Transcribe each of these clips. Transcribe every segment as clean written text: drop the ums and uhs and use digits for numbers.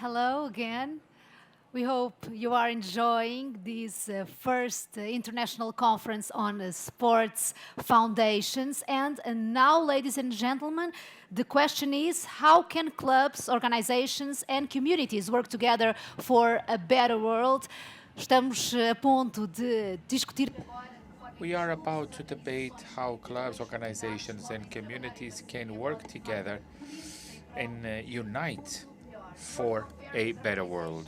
Hello again. We hope you are enjoying this first international conference on sports foundations. And now, ladies and gentlemen, the question is, how can clubs, organizations and communities work together for a better world? Estamos a ponto de discutir agora. We are about to debate how clubs, organizations, and communities can work together and unite for a better world.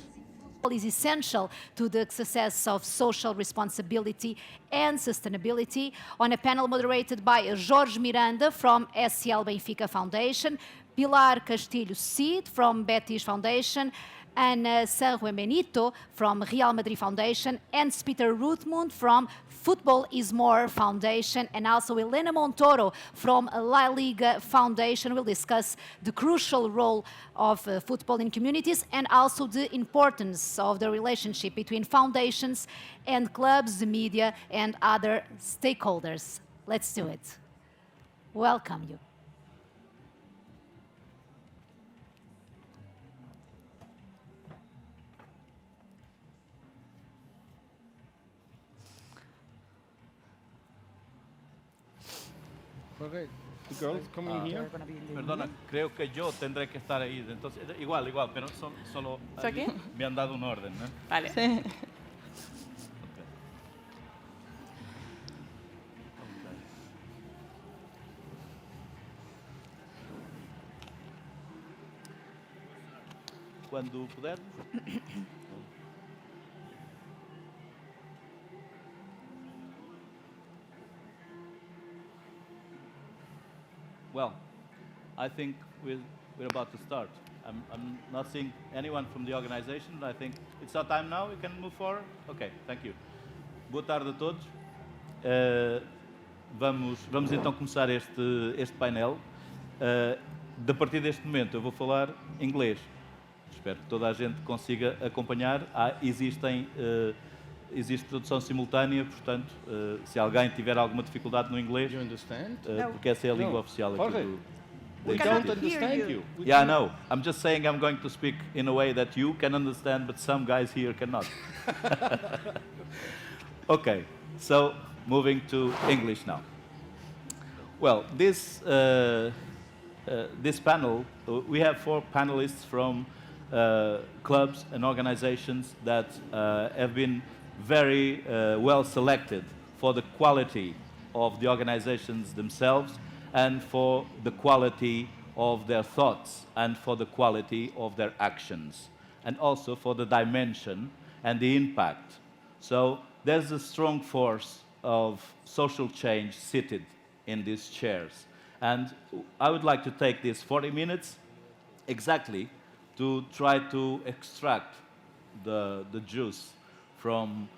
Is essential to the success of social responsibility and sustainability on a panel moderated by Jorge Miranda from SCL Benfica Foundation, Pilar Castillo Cid from Betis Foundation, and Sanjuanbenito from Real Madrid Foundation, and Hanspeter Rothmund from Football is More Foundation, and also Elena Montoro from LaLiga Foundation will discuss the crucial role of football in communities and also the importance of the relationship between foundations and clubs, the media, and other stakeholders. Let's do it. Welcome you. Jorge, the girls coming here. Perdona, creo que yo tendré que estar ahí. Entonces, igual, pero solo aquí? me han dado un orden, ¿no? Vale. Okay. Quando puder. Well, I think we're about to start. I'm not seeing anyone from the organization. I think it's our time now. We can move forward. Okay, thank you. Boa tarde a todos. Vamos então começar este painel. A partir deste momento eu vou falar inglês. Espero que toda a gente consiga acompanhar. Existe tradução simultânea, portanto, se alguém tiver alguma dificuldade no inglês, porque essa é a língua oficial aqui do... We don't understand you. Yeah, I know. I'm just saying I'm going to speak in a way that you can understand, but some guys here cannot. Okay, so moving to English now. Well, this panel, we have 4 panelists from clubs and organizations that have been very well selected for the quality of the organizations themselves and for the quality of their thoughts and for the quality of their actions and also for the dimension and the impact. So there's a strong force of social change seated in these chairs. And I would like to take these 40 minutes exactly to try to extract the juice from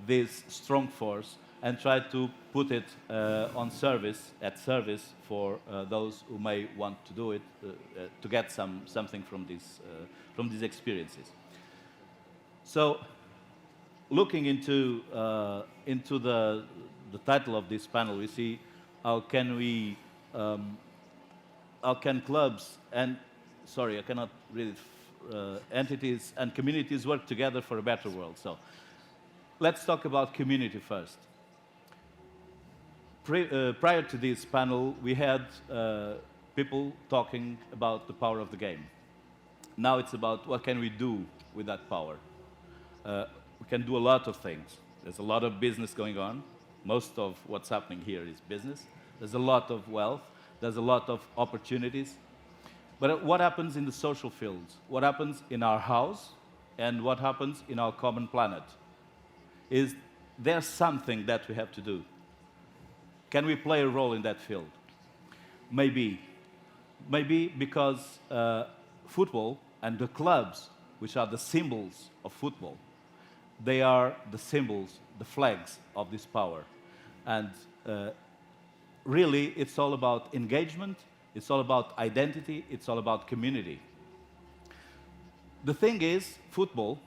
this strong force and try to put it at service for those who may want to do it, to get something from these experiences. So, looking into the title of this panel, we see how can clubs and sorry, I cannot read it. Entities and communities work together for a better world. So, let's talk about community first. Prior to this panel, we had people talking about the power of the game. Now it's about what can we do with that power. We can do a lot of things. There's a lot of business going on. Most of what's happening here is business. There's a lot of wealth. There's a lot of opportunities. But what happens in the social fields? What happens in our house and what happens in our common planet? Is there something that we have to do? Can we play a role in that field? Maybe. Maybe because football and the clubs, which are the symbols of football, they are the symbols, the flags of this power. And really, it's all about engagement, it's all about identity, it's all about community. The thing is, football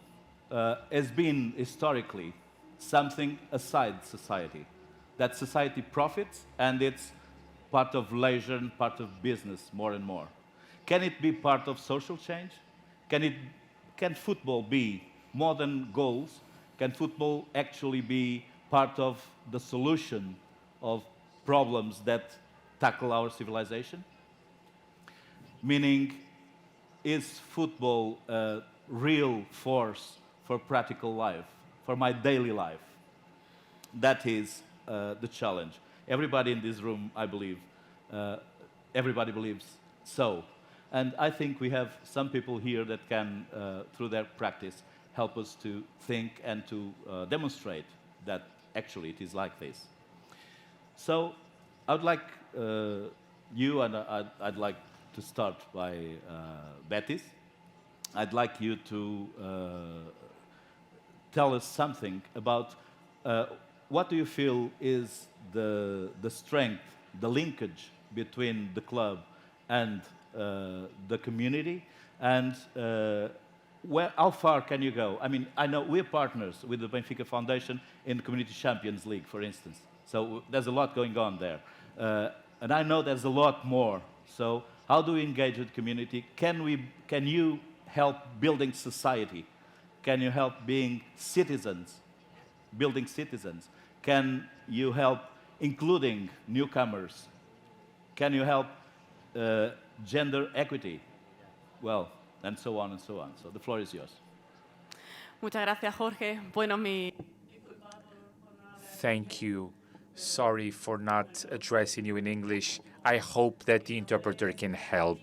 has been historically something aside society, that society profits and it's part of leisure and part of business more and more. Can it be part of social change? Can it can football be more than goals? Can football actually be part of the solution of problems that tackle our civilization? Meaning, is football a real force for practical life, for my daily life? That is the challenge. Everybody in this room, I believe, everybody believes so. And I think we have some people here that can, through their practice, help us to think and to demonstrate that actually it is like this. So I would like you, and I'd like to start by Betis. I'd like you to tell us something about what do you feel is the strength, the linkage between the club and the community, and how far can you go? I mean, I know we're partners with the Benfica Foundation in the Community Champions League, for instance. So there's a lot going on there. And I know there's a lot more. So how do we engage with the community? Can you help building society? Can you help being citizens, building citizens? Can you help including newcomers? Can you help gender equity? Well, and so on and so on. So the floor is yours. Muchas gracias, Jorge. Bueno, Thank you. Sorry for not addressing you in English. I hope that the interpreter can help.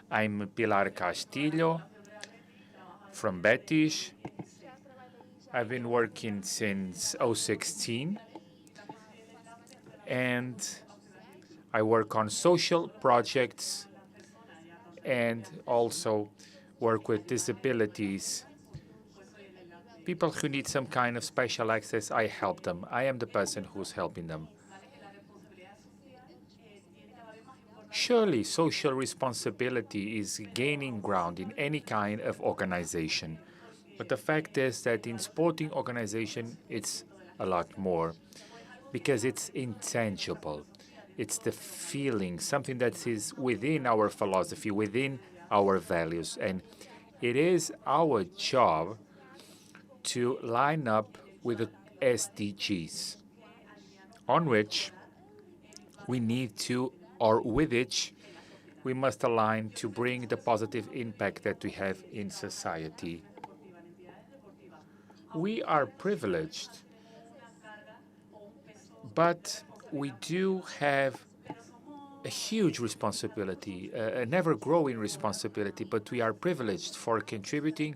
I'm Pilar Castillo from Betis. I've been working since 2016, and I work on social projects and also work with disabilities. People who need some kind of special access, I help them. I am the person who's helping them. Surely social responsibility is gaining ground in any kind of organization. But the fact is that in sporting organization, it's a lot more because it's intangible. It's the feeling, something that is within our philosophy, within our values. And it is our job to line up with the SDGs, on which we need to, or with which we must align to bring the positive impact that we have in society. We are privileged, but we do have a huge responsibility, an ever-growing responsibility, but we are privileged for contributing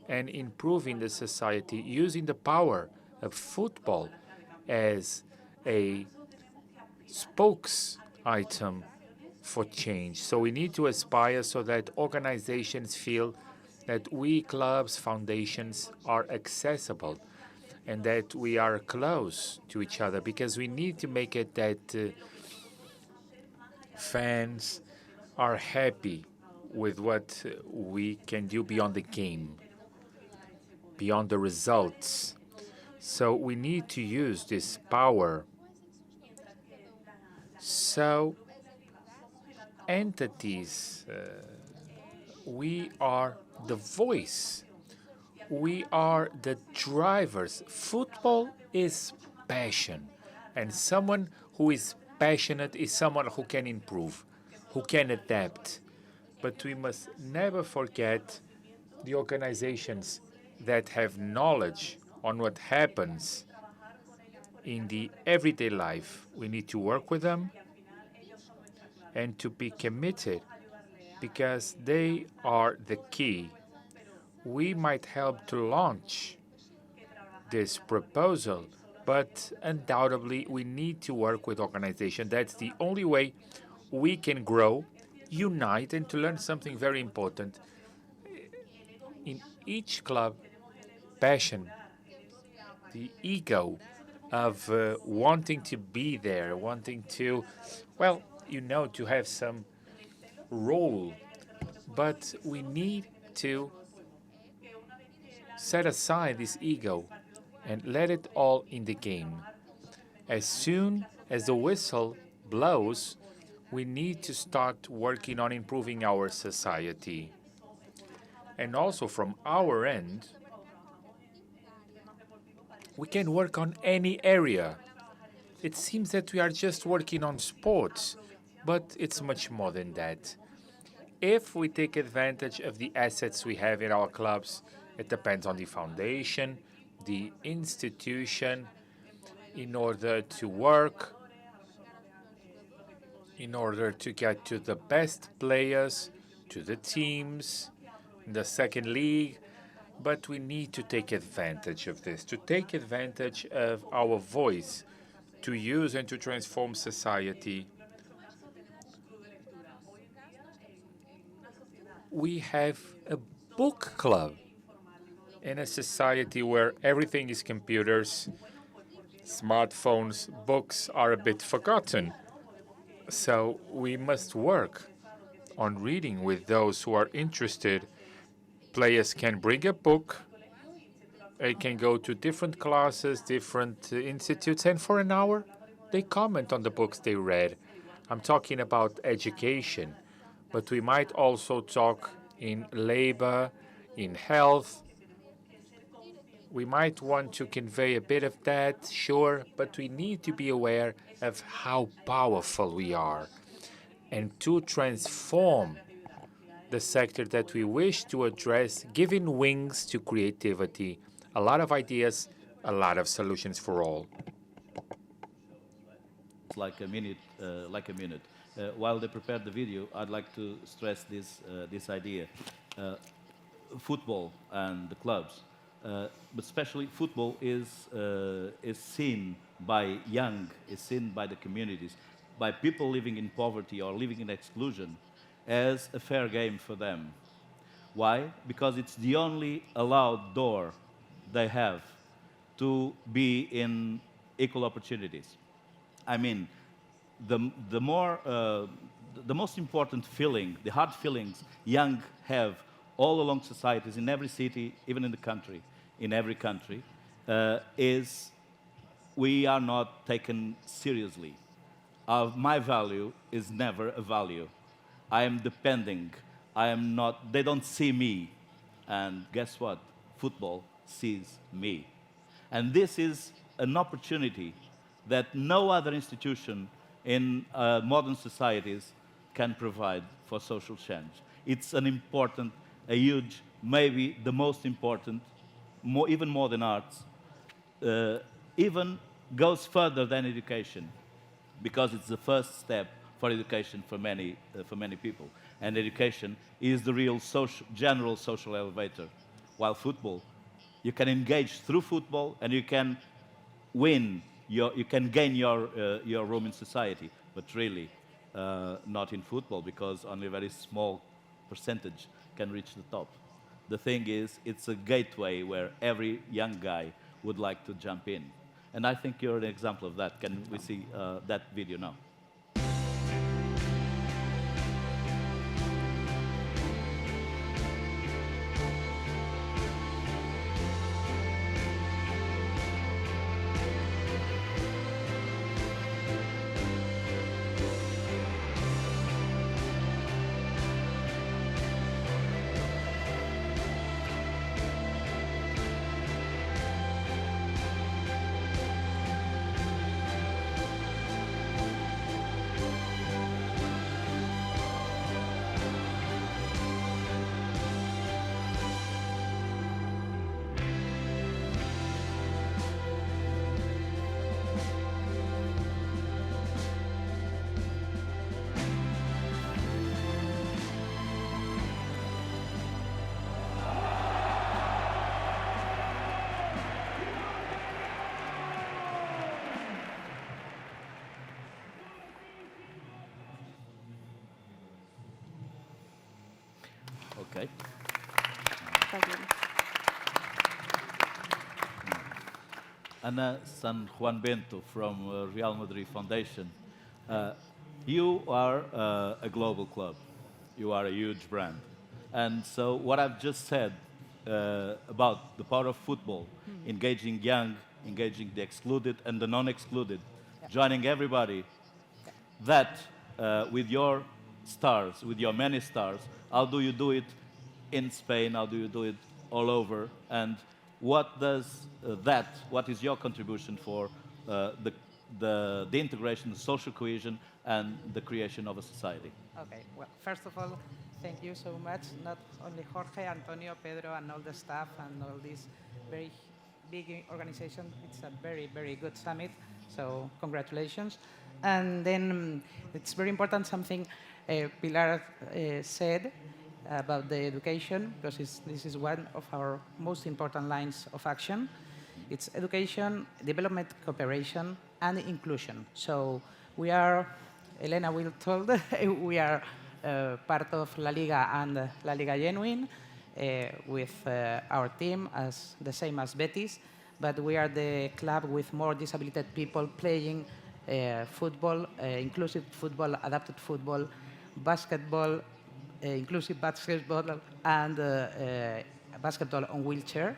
and improving the society using the power of football as a spokes item for change. So we need to aspire so that organizations feel that we clubs, foundations are accessible and that we are close to each other, because we need to make it that fans are happy with what we can do beyond the game, beyond the results. So we need to use this power. So entities, we are the voice. We are the drivers. Football is passion. And someone who is passionate is someone who can improve, who can adapt. But we must never forget the organizations that have knowledge on what happens in the everyday life. We need to work with them and to be committed, because they are the key. We might help to launch this proposal, but undoubtedly we need to work with organizations. That's the only way we can grow, unite, and to learn something very important. In each club, passion, the ego of wanting to be there, wanting to, well, to have some role. But we need to set aside this ego and let it all in the game. As soon as the whistle blows, we need to start working on improving our society. And also from our end, we can work on any area. It seems that we are just working on sports, but it's much more than that. If we take advantage of the assets we have in our clubs, it depends on the foundation, the institution, in order to work, in order to get to the best players, to the teams, in the second league. But we need to take advantage of this, to take advantage of our voice, to use and to transform society. We have a book club in a society where everything is computers, smartphones, books are a bit forgotten. So we must work on reading with those who are interested. Players can bring a book, they can go to different classes, different institutes, and for an hour, they comment on the books they read. I'm talking about education, but we might also talk in labor, in health. We might want to convey a bit of that, sure, but we need to be aware of how powerful we are and to transform the sector that we wish to address, giving wings to creativity, a lot of ideas, a lot of solutions for all. Like a minute, while they prepared the video, I'd like to stress this idea. Football and the clubs, but especially football is seen by young, is seen by the communities, by people living in poverty or living in exclusion, as a fair game for them. Why? Because it's the only allowed door they have to be in equal opportunities. I mean, the most important feeling, the hard feelings young have all along societies, in every city, even in the country, in every country, is we are not taken seriously. My value is never a value. I am depending. I am not, they don't see me. And guess what? Football sees me. And this is an opportunity that no other institution in modern societies can provide for social change. It's an important, a huge, maybe the most important, even more than arts, even goes further than education, because it's the first step for education for many people. And education is the real general social elevator. While football, you can engage through football and you can win, you can gain your room in society, but really not in football, because only a very small percentage can reach the top. The thing is, it's a gateway where every young guy would like to jump in. And I think you're an example of that. Can we see that video now? Okay. Ana Sanjuanbenito from Real Madrid Foundation. You are a global club. You are a huge brand. And so what I've just said about the power of football, engaging young, engaging the excluded and the non-excluded, joining everybody, that with your stars, with your many stars, how do you do it in Spain? How do you do it all over? And what does what is your contribution for the integration, the social cohesion, and the creation of a society? Okay, well, first of all, thank you so much. Not only Jorge, Antonio, Pedro, and all the staff and all this very big organization. It's a very, very good summit, so congratulations. And then it's very important something Pilar said about the education, because this is one of our most important lines of action. It's education, development, cooperation, and inclusion. So we are, Elena will told, we are part of LaLiga and LaLiga Genuine with our team as the same as Betis, but we are the club with more disabled people playing football, inclusive football, adapted football, basketball, inclusive basketball, and basketball on wheelchair,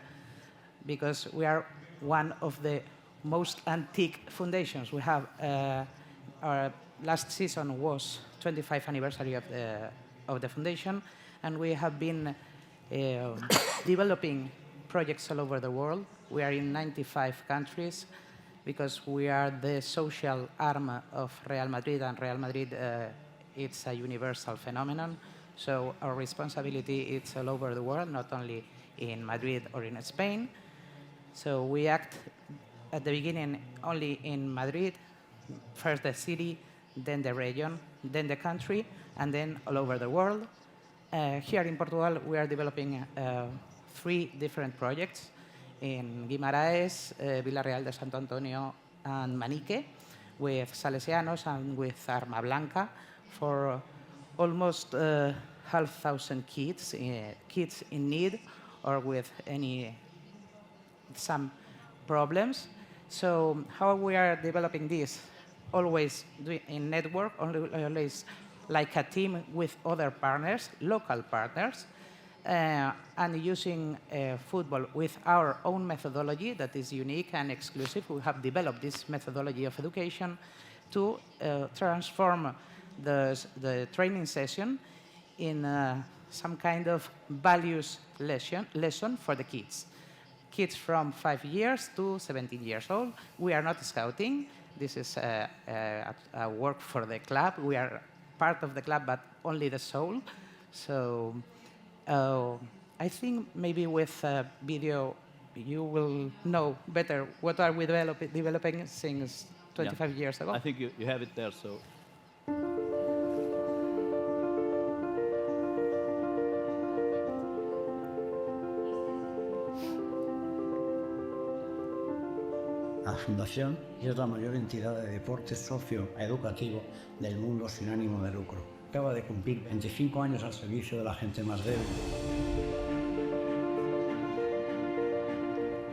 because we are one of the most antique foundations. We have our last season was 25th anniversary of the foundation, and we have been developing projects all over the world. We are in 95 countries because we are the social arm of Real Madrid, and Real Madrid it's a universal phenomenon. So our responsibility is all over the world, not only in Madrid or in Spain. So we act at the beginning only in Madrid, first the city, then the region, then the country, and then all over the world. Here in Portugal, we are developing 3 different projects in Guimaraes, Villarreal de Santo Antonio, and Manique, with Salesianos and with Arma Blanca, for almost 500 kids, kids in need or with some problems. So how we are developing this? Always in network, always like a team with other partners, local partners, and using football with our own methodology that is unique and exclusive. We have developed this methodology of education to transform the training session in some kind of values lesson for the kids. Kids from 5 years to 17 years old. We are not scouting. This is a work for the club. We are part of the club, but only the soul. So I think maybe with video you will know better what are we developing since 25 years ago. I think you have it there, so. La Fundación es la mayor entidad de deporte socioeducativo del mundo sin ánimo de lucro. Acaba de cumplir 25 años al servicio de la gente más débil.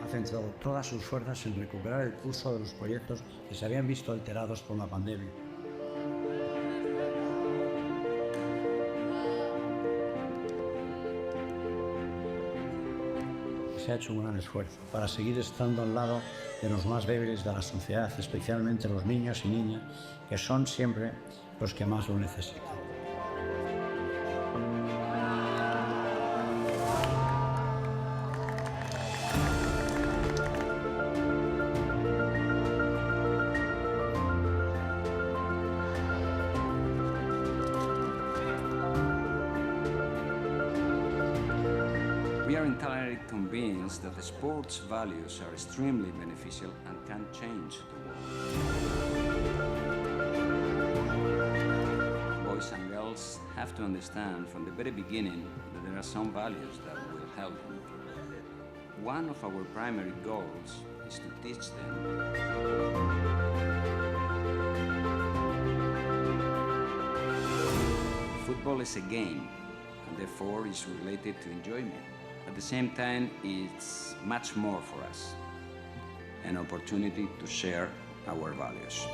Ha centrado todas sus fuerzas en recuperar el curso de los proyectos que se habían visto alterados por la pandemia. Se ha hecho un gran esfuerzo para seguir estando al lado de los más débiles de la sociedad, especialmente los niños y niñas, que son siempre los que más lo necesitan. We are entirely convinced that the sport's values are extremely beneficial and can change the world. Boys and girls have to understand from the very beginning that there are some values that will help them. One of our primary goals is to teach them football is a game, and therefore is related to enjoyment. At the same time, it's much more for us, an opportunity to share our values.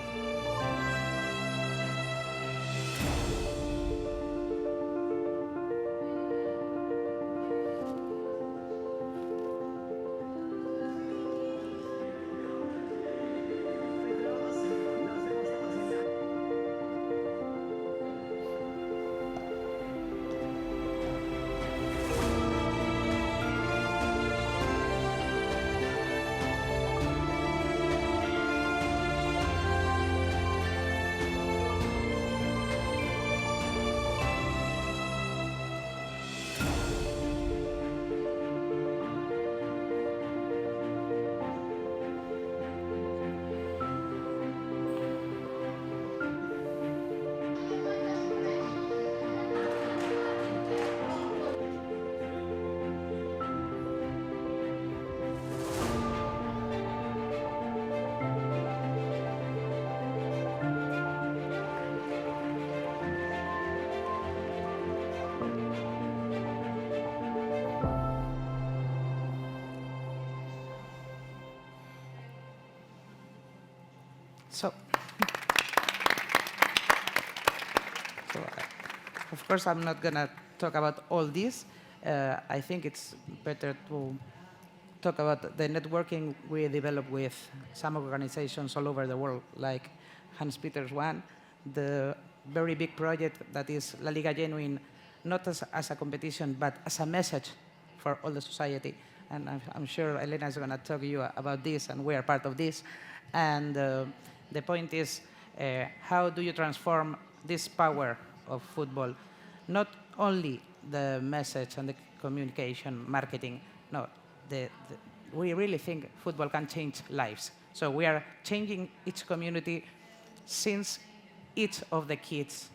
So, of course, I'm not going to talk about all this. I think it's better to talk about the networking we develop with some organizations all over the world, like Hanspeter's one, the very big project that is LaLiga Genuine, not as a competition, but as a message for all the society. And I'm sure Elena is going to talk to you about this, and we are part of this. And the point is, how do you transform this power of football? Not only the message and the communication, marketing, no, we really think football can change lives. So we are changing each community since each of the kids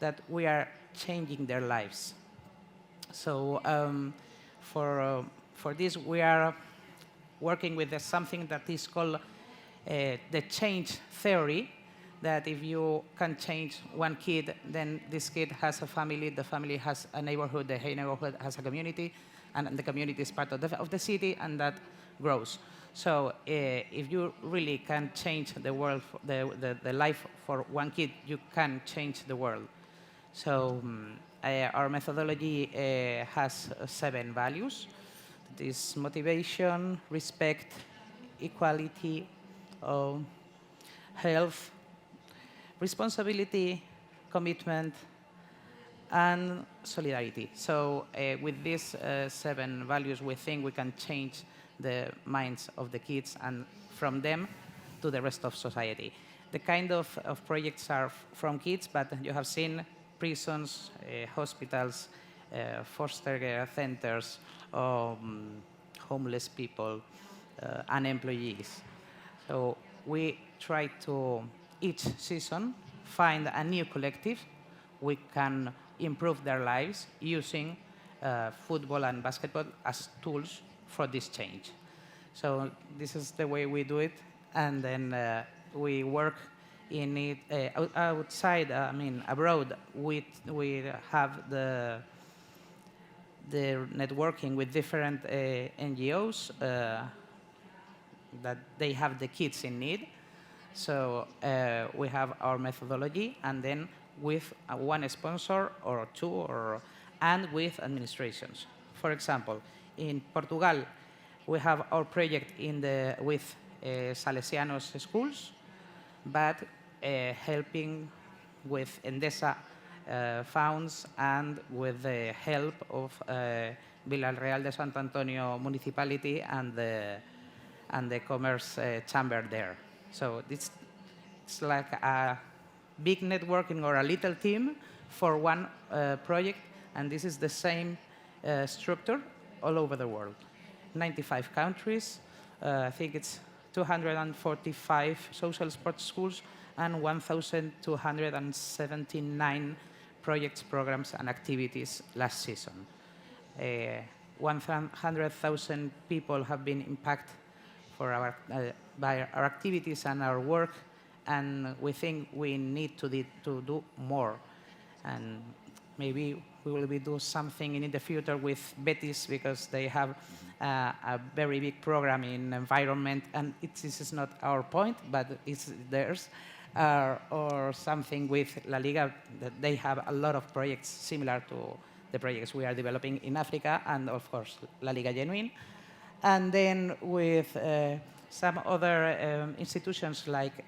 that we are changing their lives. So for this, we are working with something that is called the change theory, that if you can change one kid, then this kid has a family, the family has a neighborhood, the neighborhood has a community, and the community is part of the city, and that grows. So if you really can change the world, the life for one kid, you can change the world. So our methodology has 7 values. It is motivation, respect, equality, health, responsibility, commitment, and solidarity. So with these 7 values, we think we can change the minds of the kids and from them to the rest of society. The kind of projects are from kids, but you have seen prisons, hospitals, foster care centers, homeless people, and employees. So we try to, each season, find a new collective we can improve their lives using football and basketball as tools for this change. So this is the way we do it, and then we work in it outside. Abroad. We have the networking with different NGOs that they have the kids in need. So we have our methodology, and then with one sponsor or 2, and with administrations. For example, in Portugal, we have our project with Salesianos schools, but helping with Endesa funds and with the help of Villarreal de Santo Antonio municipality and the commerce chamber there. So it's like a big networking or a little team for one project, and this is the same structure all over the world. 95 countries, I think it's 245 social sports schools, and 1,279 projects, programs, and activities last season. 100,000 people have been impacted by our activities and our work, and we think we need to do more. And maybe we will do something in the future with Betis, because they have a very big program in environment, and this is not our point, but it's theirs. Or something with LaLiga, that they have a lot of projects similar to the projects we are developing in Africa, and of course LaLiga Genuine. And then with some other institutions like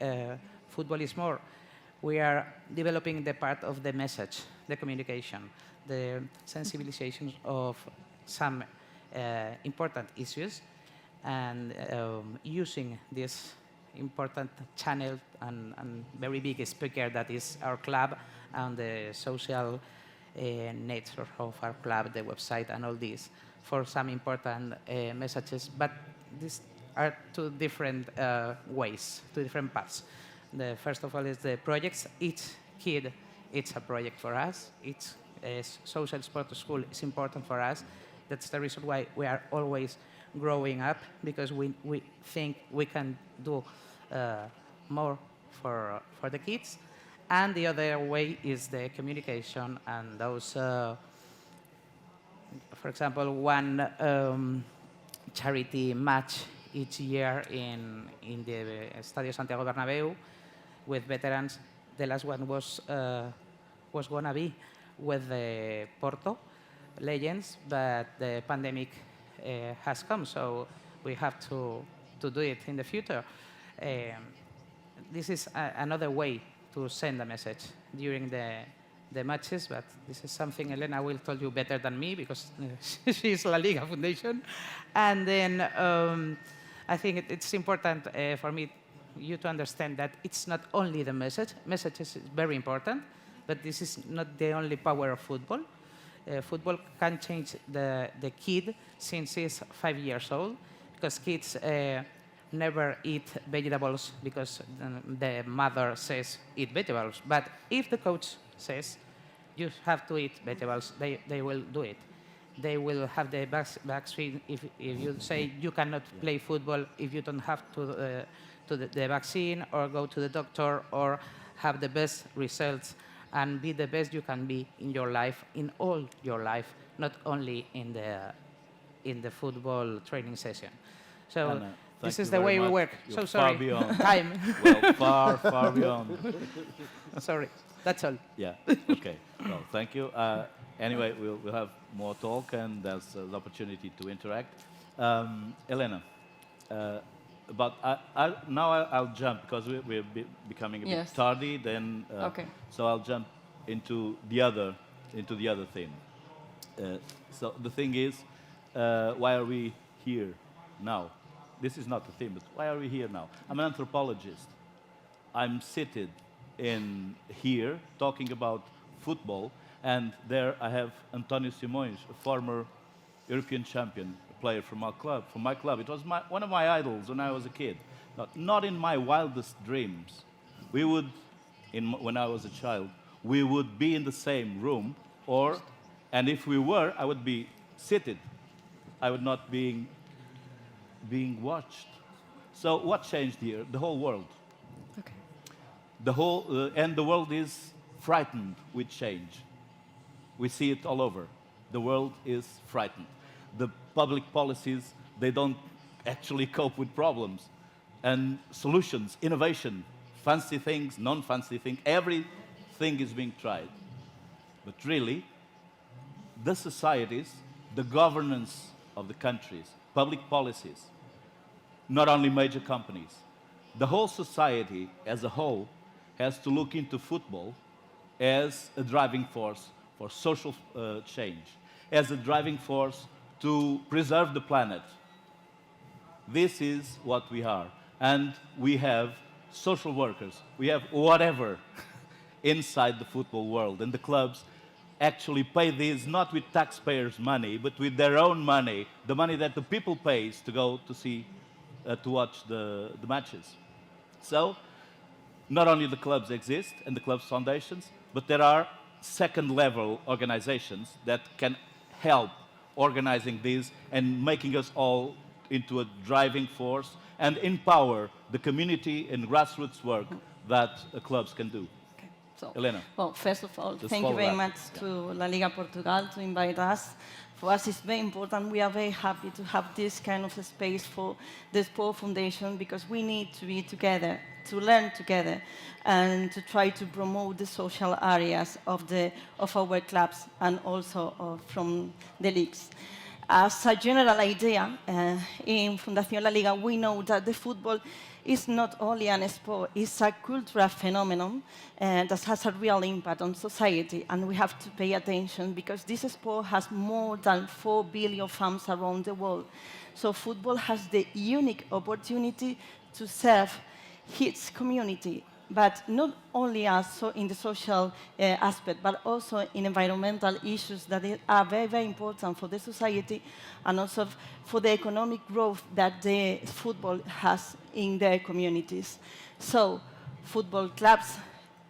Football is More, we are developing the part of the message, the communication, the sensibilization of some important issues, and using this important channel and very big speaker that is our club, and the social nature of our club, the website, and all this, for some important messages. But these are 2 different ways, 2 different paths. The first of all is the projects. Each kid, it's a project for us. Each social sports school is important for us. That's the reason why we are always growing up, because we think we can do more for the kids. And the other way is the communication, and those, for example, one charity match each year in the Estadio Santiago Bernabéu. with veterans. The last one was gonna be with the Porto legends, but the pandemic has come, so we have to do it in the future. This is another way to send a message during the matches, but this is something Elena will tell you better than me because she's LaLiga Foundation. And then I think it's important for you to understand that it's not only the message. Message is very important, but this is not the only power of football. Football can change the kid since he's 5 years old, because kids never eat vegetables because the mother says eat vegetables. But if the coach says you have to eat vegetables, they will do it. They will have the vaccine if you say you cannot play football if you don't have to the vaccine or go to the doctor or have the best results and be the best you can be in your life, in all your life, not only in the football training session. So Anna, this thank is you the very way we much. work. You're So far sorry, beyond. time. Well, far beyond. Sorry, that's all. Yeah, okay. Well, thank you. Anyway, we'll have more talk, and there's the opportunity to interact. Elena, now I'll jump, because we're becoming a bit tardy, then, Okay. so I'll jump into the other thing. So the thing is, why are we here now? This is not the theme, but why are we here now? I'm an anthropologist. I'm seated in here talking about football, and there I have António Simões, a former European champion, a player from my club. It was one of my idols when I was a kid. Not in my wildest dreams. We would, when I was a child, we would be in the same room, and if we were, I would be seated. I would not being watched. So what changed here? The whole world. Okay. And the world is frightened with change. We see it all over. The world is frightened. The public policies, they don't actually cope with problems. And solutions, innovation, fancy things, non-fancy things, everything is being tried. But really, the societies, the governance of the countries, public policies, not only major companies, the whole society as a whole has to look into football as a driving force for social change, as a driving force to preserve the planet. This is what we are. And we have social workers, we have whatever inside the football world. And the clubs actually pay this not with taxpayers' money, but with their own money, the money that the people pays to go to see, to watch the matches. So, not only the clubs exist and the clubs foundations, but there are second-level organizations that can help organizing this and making us all into a driving force and empower the community and grassroots work that clubs can do. Okay. So, Elena. well, first of all, Just thank you follow very that. much to La Liga Portugal to invite us. For us, it's very important. We are very happy to have this kind of a space for the Sport Foundation, because we need to be together, to learn together, and to try to promote the social areas of our clubs and also from the leagues. As a general idea, in Fundación La Liga, we know that the football is not only an sport, it's a cultural phenomenon that has a real impact on society, and we have to pay attention because this sport has more than 4 billion fans around the world. So football has the unique opportunity to serve its community, but not only also in the social aspect, but also in environmental issues that are very, very important for the society and also for the economic growth that the football has in their communities. So football clubs,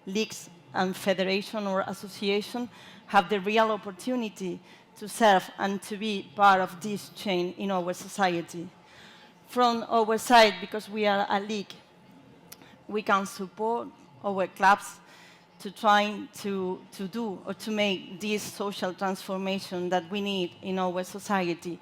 leagues, and federation or association have the real opportunity to serve and to be part of this chain in our society. From our side, because we are a league, we can support our clubs to try to do or to make this social transformation that we need in our society,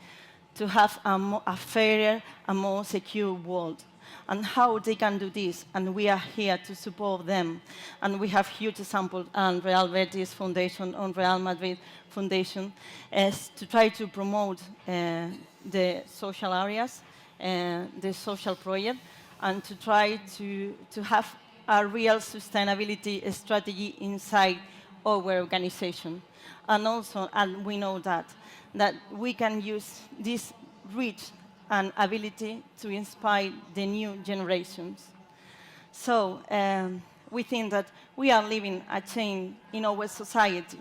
to have a fairer and more secure world. and how they can do this, and we are here to support them. And we have huge examples on Real Betis Foundation, on Real Madrid Foundation, as to try to promote the social areas, the social project, and to try to have a real sustainability strategy inside our organization. And also, and we know that we can use this reach and ability to inspire the new generations. So we think that we are living a change in our society.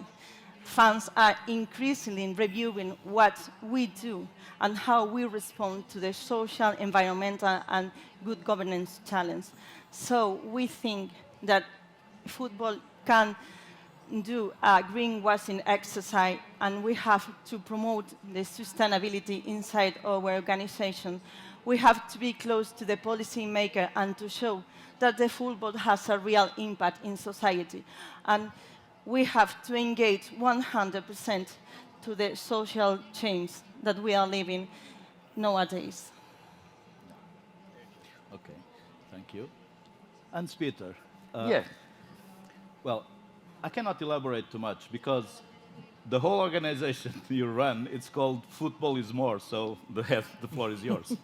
Fans are increasingly reviewing what we do and how we respond to the social, environmental, and good governance challenge. So we think that football can do a greenwashing exercise, and we have to promote the sustainability inside our organization. We have to be close to the policy maker and to show that the football has a real impact in society. And we have to engage 100% to the social change that we are living nowadays. Okay, thank you. Hanspeter. Yes. Well, I cannot elaborate too much because the whole organization you run, it's called Football is More, so the floor is yours.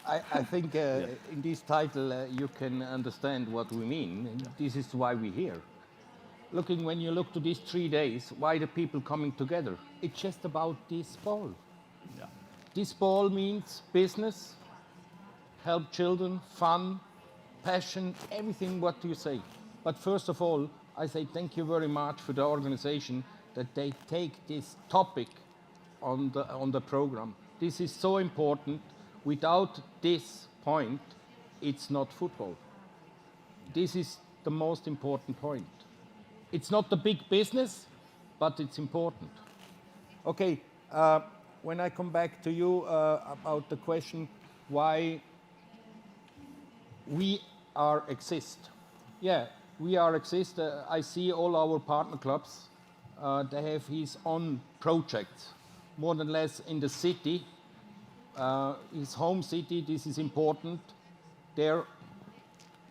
I think in this title you can understand what we mean. And this is why we're here. When you look to these 3 days, why the people coming together? It's just about this ball. Yeah. This ball means business, help children, fun, passion, everything what you say. But first of all, I say thank you very much for the organization that they take this topic on the program. This is so important. Without this point, it's not football. This is the most important point. It's not the big business, but it's important. Okay, when I come back to you about the question why we are exist. Yeah, we are exist. I see all our partner clubs, they have his own projects, more than less in the city, his home city. This is important. There,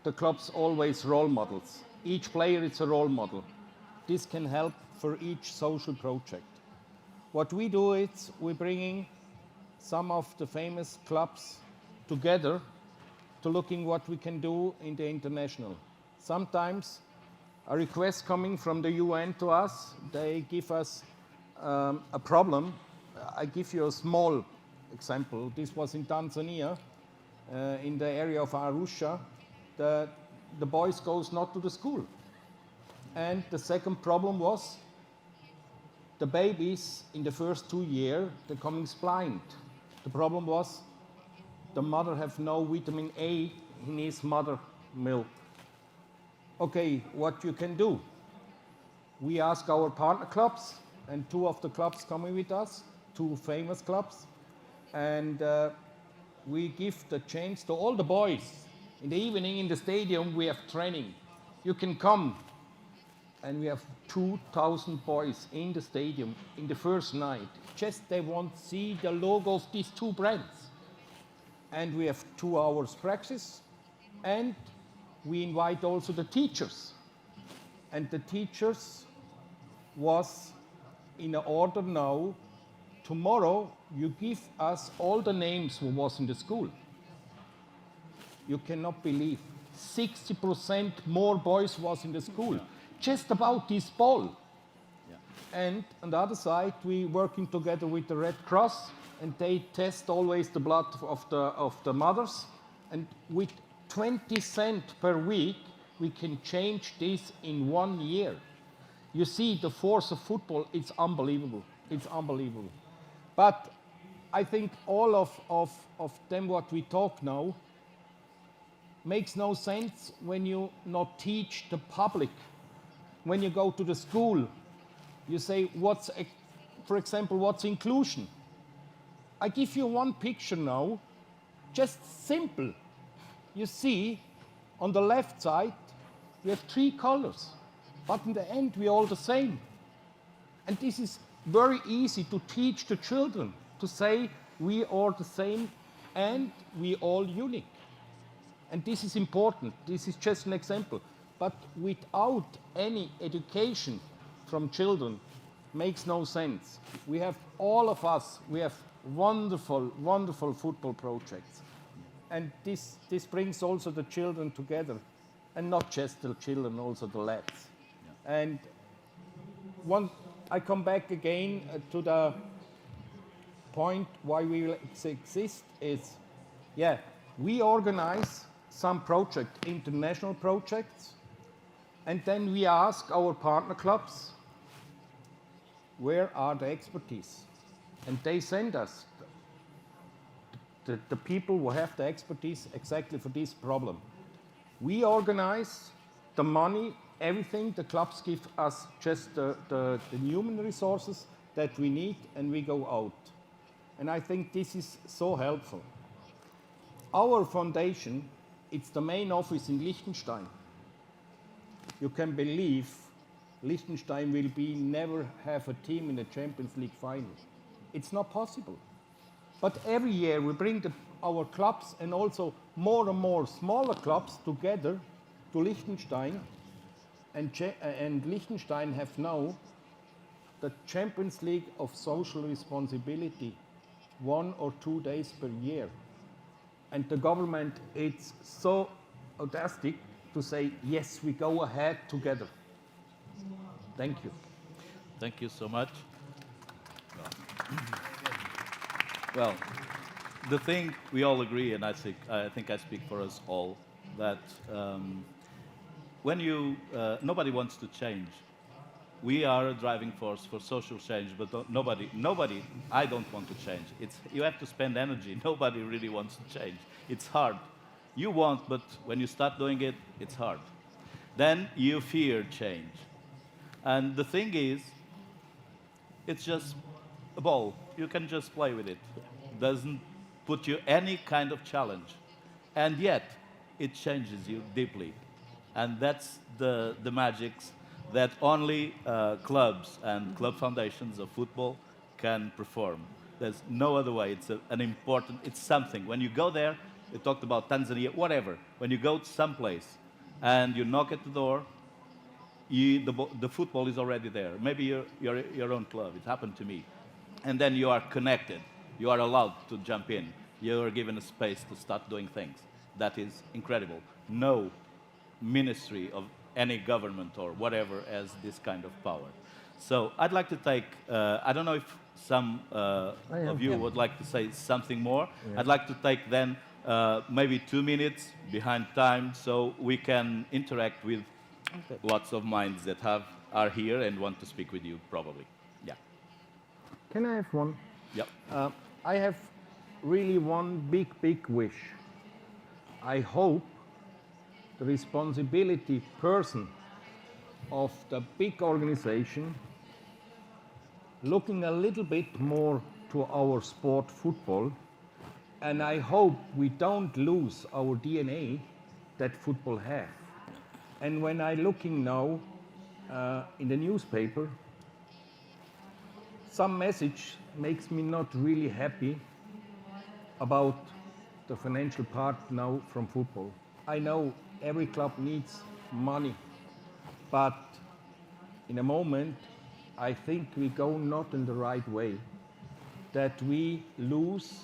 the clubs always role models. Each player is a role model. This can help for each social project. What we do is we're bringing some of the famous clubs together to looking what we can do in the international. Sometimes a request coming from the UN to us, they give us a problem. I give you a small example. This was in Tanzania, in the area of Arusha. The boys goes not to the school. And the second problem was the babies in the first 2 years, they're coming blind. The problem was the mother have no vitamin A, he needs mother milk. Okay, what you can do? We ask our partner clubs, and 2 of the clubs coming with us, 2 famous clubs, and we give the chance to all the boys. In the evening in the stadium we have training. You can come, and we have 2,000 boys in the stadium in the first night. Just they want to see the logo of these 2 brands. And we have 2 hours practice, and we invite also the teachers. And the teachers was in order now. Tomorrow you give us all the names who was in the school. You cannot believe 60% more boys was in the school, just about this ball. Yeah. And on the other side, we working together with the Red Cross, and they test always the blood of the mothers. And with 20 cents per week, we can change this in 1 year. You see the force of football, it's unbelievable. It's unbelievable. But I think all of them what we talk now makes no sense when you not teach the public. When you go to the school, you say, for example, what's inclusion? I give you one picture now, just simple. You see, on the left side, we have 3 colors, but in the end, we're all the same. And this is very easy to teach the children, to say we are the same and we all unique. And this is important. This is just an example. But without any education from children, makes no sense. We have, all of us, we have wonderful, wonderful football projects. And this brings also the children together. And not just the children, also the lads. Yeah. And I come back again to the point why we exist is, yeah, we organize some international projects, and then we ask our partner clubs, where are the expertise? And they send us the people who have the expertise exactly for this problem. We organize the money, everything. The clubs give us just the human resources that we need, and we go out. And I think this is so helpful. Our foundation, it's the main office in Liechtenstein. You can believe Liechtenstein will never have a team in the Champions League final. It's not possible. But every year we bring our clubs and also more and more smaller clubs together to Liechtenstein. And Liechtenstein have now the Champions League of social responsibility 1 or 2 days per year. And the government, it's so audacity to say, yes, we go ahead together. Thank you. Thank you so much. Well, the thing we all agree, and I think I speak for us all, that when nobody wants to change. We are a driving force for social change, but nobody, I don't want to change. You have to spend energy. Nobody really wants to change. It's hard. You want, but when you start doing it, it's hard. Then you fear change. And the thing is, it's just a ball. You can just play with it. Doesn't put you any kind of challenge. And yet, it changes you deeply. And that's the magics that only clubs and club foundations of football can perform. There's no other way. It's something. When you go there, you talked about Tanzania, whatever. When you go to some place and you knock at the door, the football is already there. Maybe your own club. It happened to me. And then you are connected. You are allowed to jump in. You are given a space to start doing things. That is incredible. No ministry of any government or whatever has this kind of power. So I'd like to take, I don't know if some of you would like to say something more. Yeah. I'd like to take then maybe 2 minutes behind time so we can interact with lots of minds that are here and want to speak with you probably. Yeah. Can I have one? Yep. I have really one big wish. I hope the responsibility person of the big organization looking a little bit more to our sport football, and I hope we don't lose our DNA that football have. And when I'm looking now in the newspaper, some message makes me not really happy about the financial part now from football. I know every club needs money, but in a moment, I think we go not in the right way, that we lose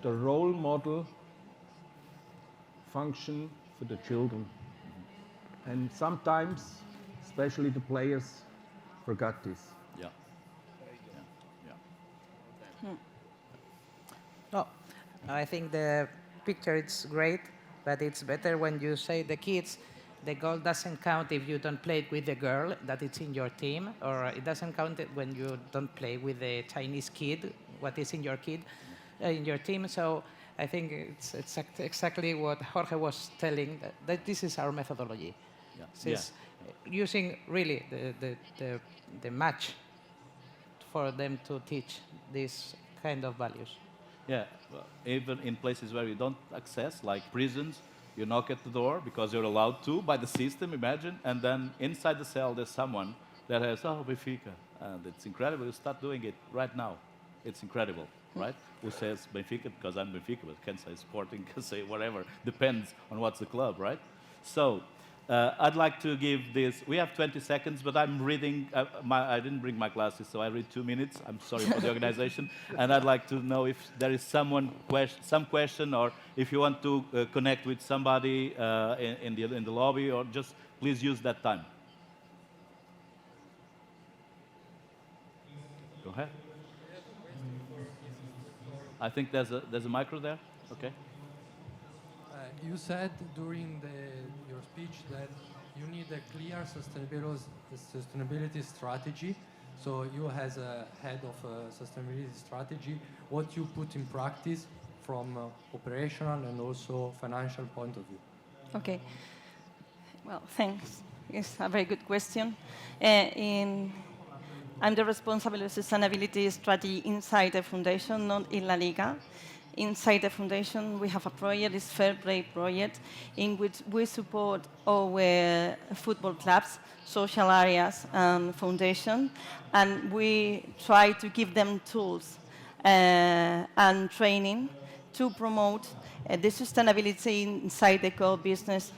the role model function for the children. And sometimes, especially the players, forgot this. Yeah. No, I think the picture is great, but it's better when you say the kids, the goal doesn't count if you don't play with the girl that is in your team, or it doesn't count when you don't play with the Chinese kid, what is in your in your team. So I think it's exactly what Jorge was telling, that this is our methodology. It's using really the match for them to teach these kind of values. Yeah, well, even in places where you don't access, like prisons, you knock at the door because you're allowed to by the system, imagine, and then inside the cell there's someone that has, Benfica, and it's incredible. You start doing it right now. It's incredible. right? Who says Benfica because I'm Benfica, but can say Sporting, can say whatever. Depends on what's the club, right? So I'd like to give this. We have 20 seconds, but I'm reading. I didn't bring my glasses, so I read 2 minutes. I'm sorry for the organization, and I'd like to know if there is some question, or if you want to connect with somebody in the lobby, or just please use that time. Go ahead. I think there's a micro there. Okay. You said during your speech that you need a clear sustainability strategy. So you, as a head of a sustainability strategy, what you put in practice from operational and also financial point of view? Okay. Well, thanks. It's a very good question. I'm the responsible of sustainability strategy inside the foundation, not in LaLiga. Inside the foundation, we have a project, it's Fair Play project, in which we support our football clubs, social areas, and foundation, and we try to give them tools and training to promote the sustainability inside the core business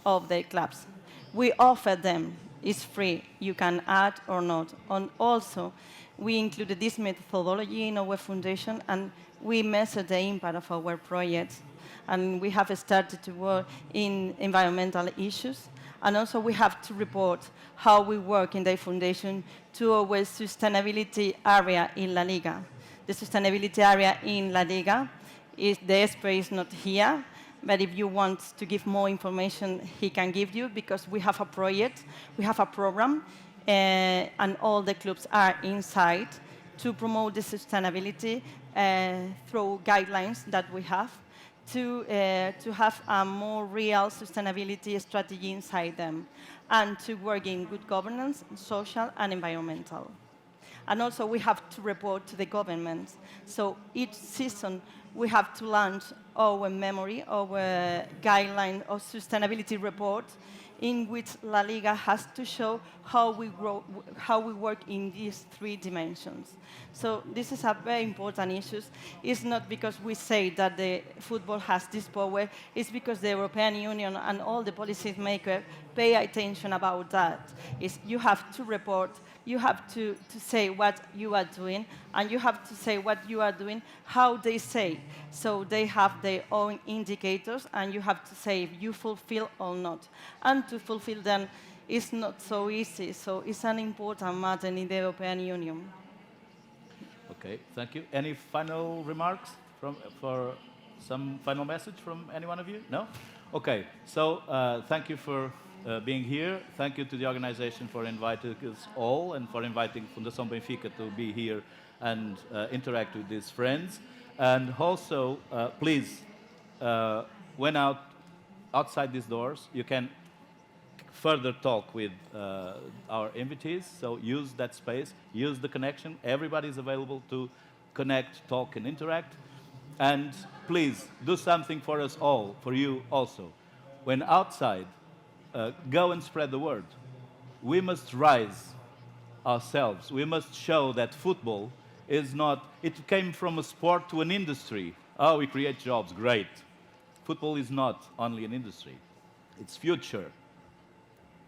of the clubs. We offer them. It's free. You can add or not. And also, we included this methodology in our foundation, and we measure the impact of our projects. And we have started to work in environmental issues. And also, we have to report how we work in the foundation to our sustainability area in LaLiga. The sustainability area in LaLiga is the expert is not here. But if you want to give more information, he can give you, because we have a project, we have a program, and all the clubs are inside to promote the sustainability through guidelines that we have to have a more real sustainability strategy inside them, and to work in good governance, social and environmental. And also we have to report to the government. So each season we have to launch our memory, our guideline of sustainability report, in which LaLiga has to show how we work in these 3 dimensions. So this is a very important issue. It's not because we say that the football has this power, it's because the European Union and all the policy makers pay attention about that. You have to report, you have to say what you are doing, and you have to say what you are doing, how they say. So they have their own indicators, and you have to say if you fulfill or not. And to fulfill them is not so easy, so it's an important matter in the European Union. Okay, thank you. Any final remarks for some final message from any one of you? No? Okay, so thank you for being here. Thank you to the organization for inviting us all, and for inviting Fundação Benfica to be here and interact with these friends. And also, please, when outside these doors, you can further talk with our invitees. So use that space, use the connection. Everybody is available to connect, talk, and interact. And please, do something for us all, for you also. When outside, go and spread the word. We must rise ourselves. We must show that football is not, it came from a sport to an industry. Oh, we create jobs, great. Football is not only an industry. It's future.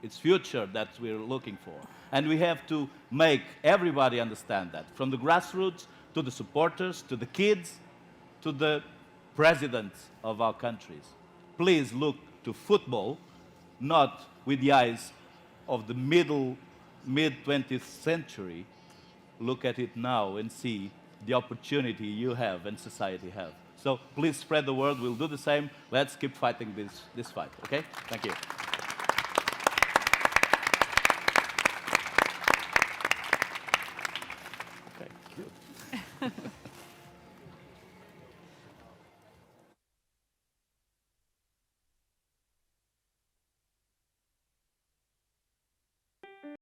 It's future that we're looking for. And we have to make everybody understand that, from the grassroots to the supporters, to the kids, to the presidents of our countries. Please look to football not with the eyes of the mid-20th century. Look at it now and see the opportunity you have and society have. So please spread the word. We'll do the same. Let's keep fighting this fight, okay? Thank you. Okay, good.